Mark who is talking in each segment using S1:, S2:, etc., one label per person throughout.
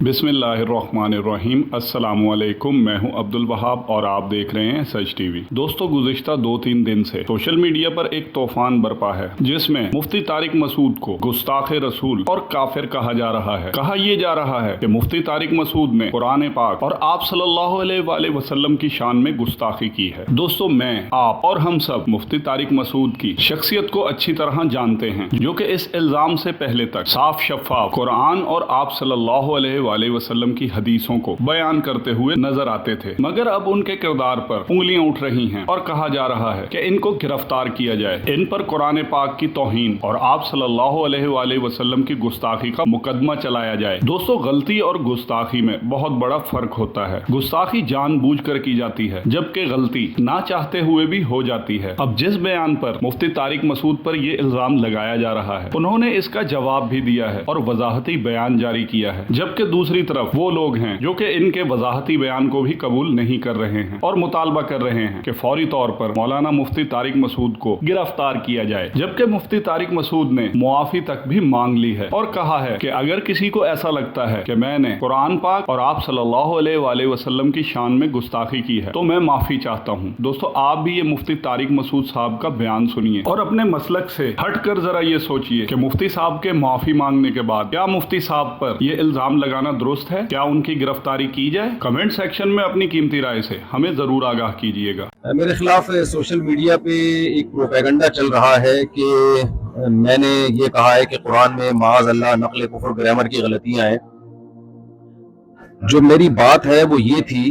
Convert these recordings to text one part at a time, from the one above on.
S1: बिस्मिल्लाहिर्रहमानिर्रहीम। अस्सलामुअलैकुम। मैं हूं अब्दुल वहाब और आप देख रहे हैं सच टीवी। दोस्तों, गुज़िश्ता 2-3 दिन से सोशल मीडिया पर एक तूफान बरपा है जिसमें मुफ्ती तारिक मसूद को गुस्ताखे रसूल और काफिर कहा जा रहा है। कहा यह जा रहा है कि मुफ्ती तारिक मसूद ने कुरान पाक और आप सल्लल्लाहु अलैहि वसल्लम की शान में गुस्ताखी की है। दोस्तों, मैं, आप और हम सब मुफ्ती तारिक मसूद की शख्सियत को अच्छी तरह जानते हैं, जो कि इस इल्जाम से पहले तक साफ शफाफ कुरान और आप सल्लल्लाहु अलैहि वसल्लम की हदीसों को बयान करते हुए नजर आते थे, मगर अब उनके किरदार पर उंगलियां उठ रही हैं और कहा जा रहा है कि इनको गिरफ्तार किया जाए, इन पर कुरान पाक की तौहीन और आप सल्लल्लाहु अलैहि वसल्लम की गुस्ताखी का मुकदमा चलाया जाए। दोस्तों, गलती और गुस्ताखी में बहुत बड़ा फर्क होता है। गुस्ताखी जानबूझकर की जाती है, जबकि गलती ना चाहते हुए भी हो जाती है। अब जिस बयान पर मुफ्ती तारिक मसूद पर यह इल्जाम लगाया जा रहा है, उन्होंने इसका जवाब भी दिया है और वजाहती बयान जारी किया है, जबकि दूसरी तरफ वो लोग हैं जो कि इनके वजाहती बयान को भी कबूल नहीं कर रहे हैं और मुतालबा कर रहे हैं कि फौरी तौर पर मौलाना मुफ्ती तारिक मसूद को गिरफ्तार किया जाए। जबकि मुफ्ती तारिक मसूद ने मुआफी तक भी मांग ली है और कहा है कि अगर किसी को ऐसा लगता है कि मैंने कुरान पाक और आप सल्लल्लाहु अलैहि वसल्लम की शान में गुस्ताखी की है तो मैं माफी चाहता हूँ। दोस्तों, आप भी ये मुफ्ती तारिक मसूद साहब का बयान सुनिए और अपने मसलक से हटकर जरा ये सोचिए कि मुफ्ती साहब के माफी मांगने के बाद क्या मुफ्ती साहब पर ये इल्जाम लगाना दुरुस्त है? क्या उनकी गिरफ्तारी की जाए? कमेंट सेक्शन में अपनी कीमती राय से हमें जरूर आगाह कीजिएगा।
S2: मेरे खिलाफ सोशल मीडिया पे एक प्रोपेगेंडा चल रहा है कि मैंने ये कहा है कि कुरान में माज़ अल्लाह नक़ल कुफ्र ग्रामर की गलतियां हैं। जो मेरी बात है वो ये थी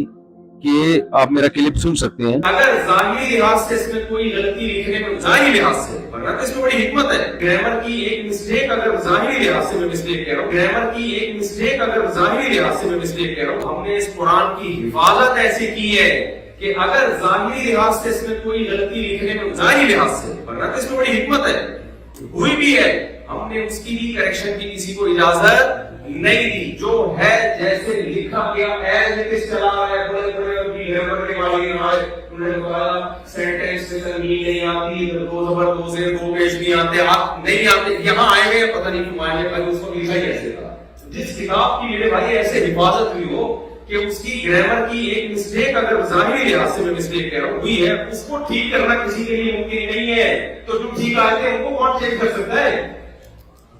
S2: कि आप मेरा क्लिप सुन सकते हैं।
S3: अगर ज़ाहिरी लिहाज से इसमें कोई गलती लिखने में, ज़ाहिरी लिहाज से, वरना तो इसमें बड़ी हिकमत है। ग्रामर की एक मिस्टेक अगर ज़ाहिरी लिहाज से मैं मिस्टेक कह रहा हूँ, ग्रामर की एक मिस्टेक अगर ज़ाहिरी लिहाज से मैं मिस्टेक कह रहा हूँ, हमने इस कुरान की हिफाजत ऐसी की है कि अगर ज़ाहिरी लिहाज से इसमें कोई गलती लिखने में, ज़ाहिरी लिहाज से, वरना तो इसमें बड़ी हिकमत है, हुई भी है, हमने उसकी भी करेक्शन की किसी को इजाजत नहीं दी। जो है जैसे लिखा गया एज इट इज चला रहा है। बड़े बड़े उनकी ग्रामर के वाले उन्होंने कहा सेंटेंस से तमीज नहीं आती, दो जबर दो से दो पेश नहीं आते, आप नहीं आते, यहाँ आए हुए पता नहीं क्यों आए, पर उसको लिखा ही ऐसे था। जिस किताब की मेरे भाई ऐसे हिफाजत हुई हो कि उसकी ग्रामर की एक मिस्टेक अगर ज़ाहिरी लिहाज से मैं मिस्टेक कह रहा हूँ हुई है, उसको ठीक करना किसी के लिए मुमकिन नहीं है। तो जो ठीक आते हैं उनको कौन चेक कर सकता है?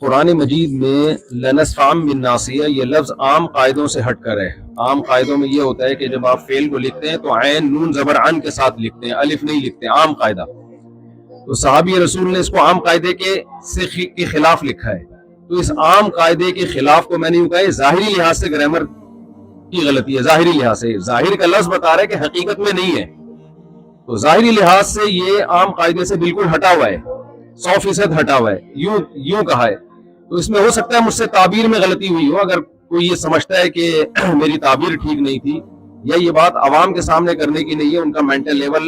S2: कुरान मजीद में लनस्फाम मिन नासिया ये लफ्ज आम कायदों से हटकर है। आम कायदों में ये होता है कि जब आप फेल को लिखते हैं तो ऐन नून जबर अन के साथ लिखते हैं, अलिफ नहीं लिखते, आम कायदा। तो सहाबी रसूल ने इसको आम कायदे के खिलाफ लिखा है। तो इस आम कायदे के खिलाफ को मैंने यूं कहा ज़ाहिरी लिहाज से ग्रामर की गलती है। ज़ाहिरी लिहाज से, ज़ाहिर का लफ्ज बता रहा है कि हकीकत में नहीं है, तो ज़ाहिरी लिहाज से ये आम कायदे से बिल्कुल हटा हुआ है, 100% हटा हुआ है, यूं कहा है। तो इसमें हो सकता है मुझसे ताबीर में गलती हुई हो। अगर कोई ये समझता है कि मेरी ताबीर ठीक नहीं थी या ये बात आवाम के सामने करने की नहीं है, उनका मेंटल लेवल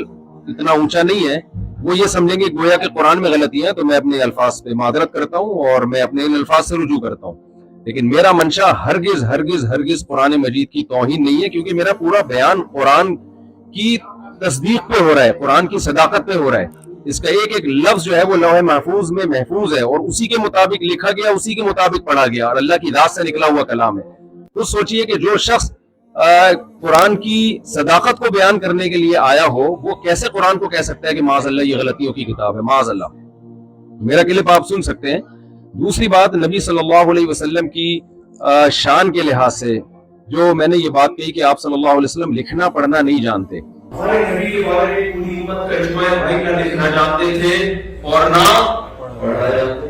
S2: इतना ऊंचा नहीं है, वो ये समझेंगे गोया कि कुरान में गलती है, तो मैं अपने अल्फाज पे मादरत करता हूँ और मैं अपने इन अल्फाज से रुजू करता हूँ। लेकिन मेरा मंशा हरगिज हरगिज हरगिज कुरान मजीद की तौहीन नहीं है, क्योंकि मेरा पूरा बयान कुरान की तस्दीक पे हो रहा है, कुरान की सदाकत पे हो रहा है। इसका एक एक लफ्ज जो है वो लौह महफूज में महफूज है और उसी के मुताबिक लिखा गया, उसी के मुताबिक पढ़ा गया और अल्लाह की रात से निकला हुआ कलाम है। तो सोचिए कि जो शख्स कुरान की सदाकत को बयान करने के लिए आया हो, वो कैसे कुरान को कह सकता है कि माज़अल्लाह ये गलतियों की किताब है? माज़अल्लाह। मेरा क्लिप आप सुन सकते हैं। दूसरी बात, नबी सल्लल्लाहु अलैहि वसल्लम की शान के लिहाज से जो मैंने ये बात कही कि आप सल्लल्लाहु अलैहि वसल्लम लिखना पढ़ना नहीं जानते,
S3: हमारे नबी के बारे में पूरी उम्मत का इज्मा है, भाई ना लिखना जानते थे और ना पढ़ना जानते।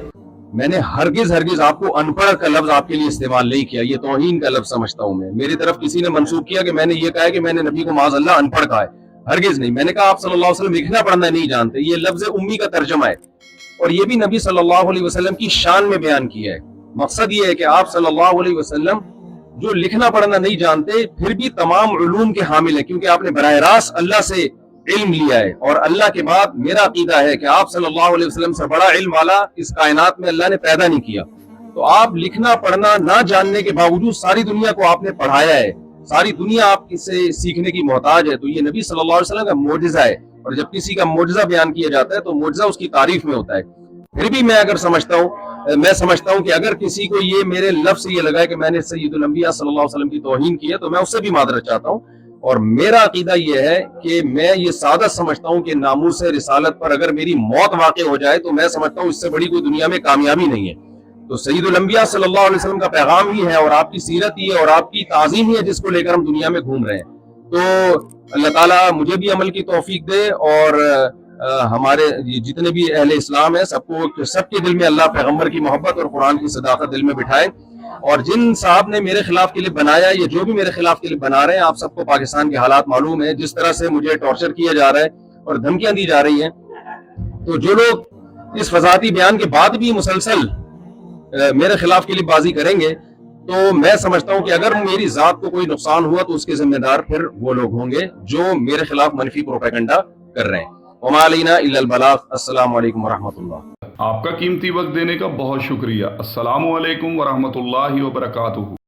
S2: मैंने हरगिज हरगिज आपको अनपढ़ का लफ्ज आपके लिए इस्तेमाल नहीं किया, ये तौहीन का लफ्ज समझता हूं मैं। मेरी तरफ किसी ने मंसूब किया कि मैंने ये कहा है कि मैंने नबी को माज़अल्लाह अनपढ़ कहा है, हरगिज नहीं। मैंने कहा आप सल्लल्लाहु अलैहि वसल्लम लिखना पढ़ना नहीं जानते, ये लफ्ज उम्मी का तर्जमा है और ये भी नबी सल्लल्लाहु अलैहि वसल्लम की शान में बयान किया है। मकसद ये है कि आप सल्लल्लाहु अलैहि वसल्लम जो लिखना पढ़ना नहीं जानते फिर भी तमाम उलूम के हामिल है, क्योंकि आपने बराह रास्त अल्लाह से इल्म लिया है और अल्लाह के बाद मेरा अकीदा है कि आप सल्लल्लाहु अलैहि वसल्लम से बड़ा इल्म वाला इस कायनात में अल्लाह ने पैदा नहीं किया। तो आप लिखना पढ़ना ना जानने के बावजूद सारी दुनिया को आपने पढ़ाया है, सारी दुनिया आपसे सीखने की मोहताज है। तो ये नबी सल्लल्लाहु अलैहि वसल्लम का मोजिज़ा है और जब किसी का मोजिज़ा बयान किया जाता है तो मोजिज़ा उसकी तारीफ में होता है। फिर भी मैं अगर समझता हूँ میں سمجھتا ہوں کہ اگر کسی کو یہ میرے لفظ سے یہ لگا ہے کہ میں نے سید الانبیاء صلی اللہ علیہ وسلم کی توہین کی ہے تو میں اس سے بھی معذرت چاہتا ہوں. اور میرا عقیدہ یہ ہے کہ میں یہ سعادت سمجھتا ہوں کہ ناموس رسالت پر اگر میری موت واقع ہو جائے تو میں سمجھتا ہوں اس سے بڑی کوئی دنیا میں کامیابی نہیں ہے. تو سید الانبیاء صلی اللہ علیہ وسلم کا پیغام ہی ہے اور آپ کی سیرت ہی ہے اور آپ کی تعظیم ہی ہے جس کو لے کر ہم دنیا میں گھوم رہے ہیں. تو اللہ تعالیٰ مجھے بھی عمل کی توفیق دے اور ہمارے جتنے بھی اہل اسلام ہیں سب کے دل میں اللہ پیغمبر کی محبت اور قرآن کی صداقت دل میں بٹھائے. اور جن صاحب نے میرے خلاف کلپ بنایا یا جو بھی میرے خلاف کلپ بنا رہے ہیں آپ سب کو پاکستان کے حالات معلوم ہیں جس طرح سے مجھے ٹارچر کیا جا رہا ہے اور دھمکیاں دی جا رہی ہیں. تو جو لوگ اس فضاحتی بیان کے بعد بھی مسلسل میرے خلاف کلپ بازی کریں گے تو میں سمجھتا ہوں کہ اگر میری ذات کو کوئی نقصان ہوا تو اس کے ذمہ دار پھر وہ لوگ ہوں گے جو میرے خلاف منفی پروپیگنڈا کر رہے ہیں. وما علینا الا البلاغ. السلام علیکم ورحمۃ اللہ.
S1: آپ کا قیمتی وقت دینے کا بہت شکریہ. السلام علیکم ورحمۃ اللہ وبرکاتہ.